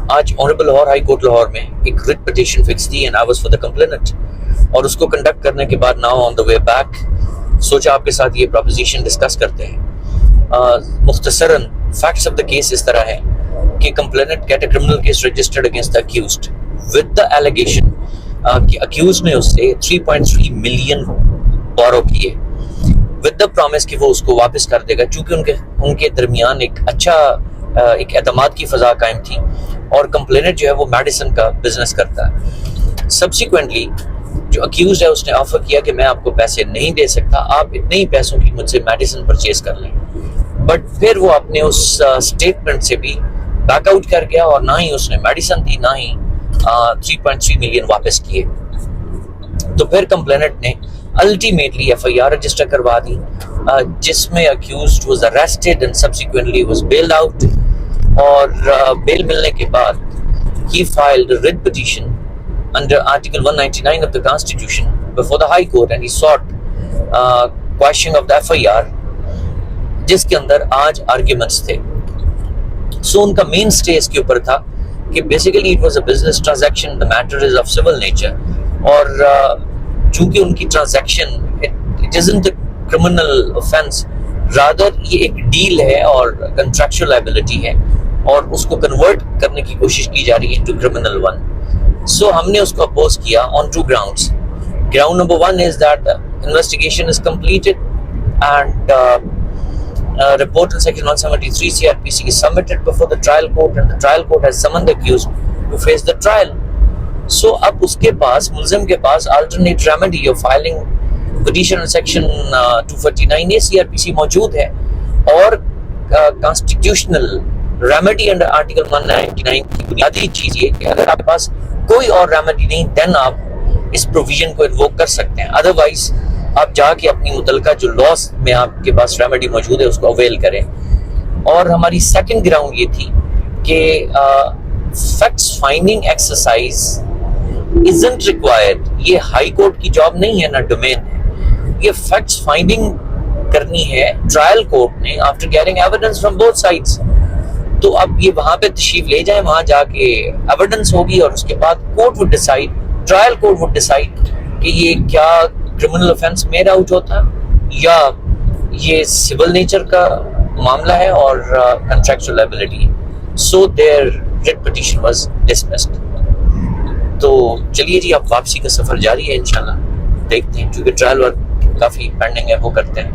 آج honourable Lahore high court Lahore میں ایک ریٹ پٹیشن فکس تھی and I was for the complainant, اور اس کو کنڈکٹ کرنے کے بعد now on the way back سوچا آپ کے ساتھ یہ پروپوزیشن ڈسکس کرتے ہیں. مختصراً فیکٹس آف دا کیس اس طرح ہے کہ complainant got a criminal case registered against the accused with the allegation کہ اکیوز نے اس سے 3.3 ملین بورو کیے ود دا پرومس کہ وہ اس کو واپس کر دے گا، چونکہ ان کے درمیان ایک اچھا ایک اعتماد کی فضا قائم تھی، اور کمپلیننٹ جو ہے وہ میڈیسن کا بزنس کرتا ہے. سبسیکوینٹلی جو اکیوزڈ ہے اس نے آفر کیا کہ میں آپ کو پیسے نہیں دے سکتا، آپ اتنے ہی پیسوں کی مجھ سے میڈیسن پرچیز کر لیں. بٹ پھر وہ اپنے اس اسٹیٹمنٹ سے بھی بیک آؤٹ کر گیا، اور نہ ہی اس نے میڈیسن دی نہ ہی 3.3 ملین واپس کیے. تو پھر کمپلیننٹ نے ultimately F I R register کروا دی، جس میں accused was arrested and subsequently was bailed out. اور بیل ملنے کے بعد he filed a writ petition under Article 199 of the Constitution before the High Court and he sought quashing of the FIR جس کے اندر آج آرگیومنٹس تھے. سو ان کا مین سٹے اس کے اوپر تھا کہ basically it was a business transaction, the matter is of civil nature، اور چونکہ ان کی transaction it isn't a criminal offense، rather یہ ایک ڈیل ہے اور کنٹریکچوئل لائبلٹی ہے، اور اس کو کنورٹ کرنے کی کوشش کی جا رہی ہے ٹو کرمنل ون. سو ہم نے اس کو اپوز کیا on two grounds. Ground number 1 is that investigation is completed and report in section 173 CRPC is submitted before the trial court and the trial court has summoned the accused to face the trial. So اب اس کے پاس ملزم کے پاس alternate remedy of filing petition in section 249A CRPC موجود ہے، اور constitutional remedy under article 199 کی بنیادی چیز یہ کہ اگر آپ کے پاس کوئی اور ریمیڈی نہیں دین آپ اس پروویژن کو انووک کر سکتے ہیں، ادروائز آپ جا کے اپنی متعلقہ جو لاس میں آپ کے پاس ریمیڈی موجود ہے اس کو اویل کریں. اور ہماری سیکنڈ گراؤنڈ یہ تھی کہ facts finding exercise isn't required. یہ ہائی کورٹ کی جاب نہیں ہے، نہ ڈومین ہے. یہ فیکٹس فائنڈنگ کرنی ہے ٹرائل کورٹ نے after getting evidence from both sides. تو اب یہ وہاں پہ تشریف لے جائیں، وہاں جا کے ایویڈنس ہوگی، اور اس کے بعد court would decide, trial court would decide کہ یہ کیا کرمنل آفینس میڈ آؤٹ ہوتا ہے یا یہ سول نیچر کا معاملہ ہے اور contractual liability. So their writ petition was dismissed. تو چلیے جی اب واپسی کا سفر جاری ہے انشاءاللہ، دیکھتے ہیں، کیونکہ ٹرائل ورک کافی پینڈنگ ہے وہ کرتے ہیں.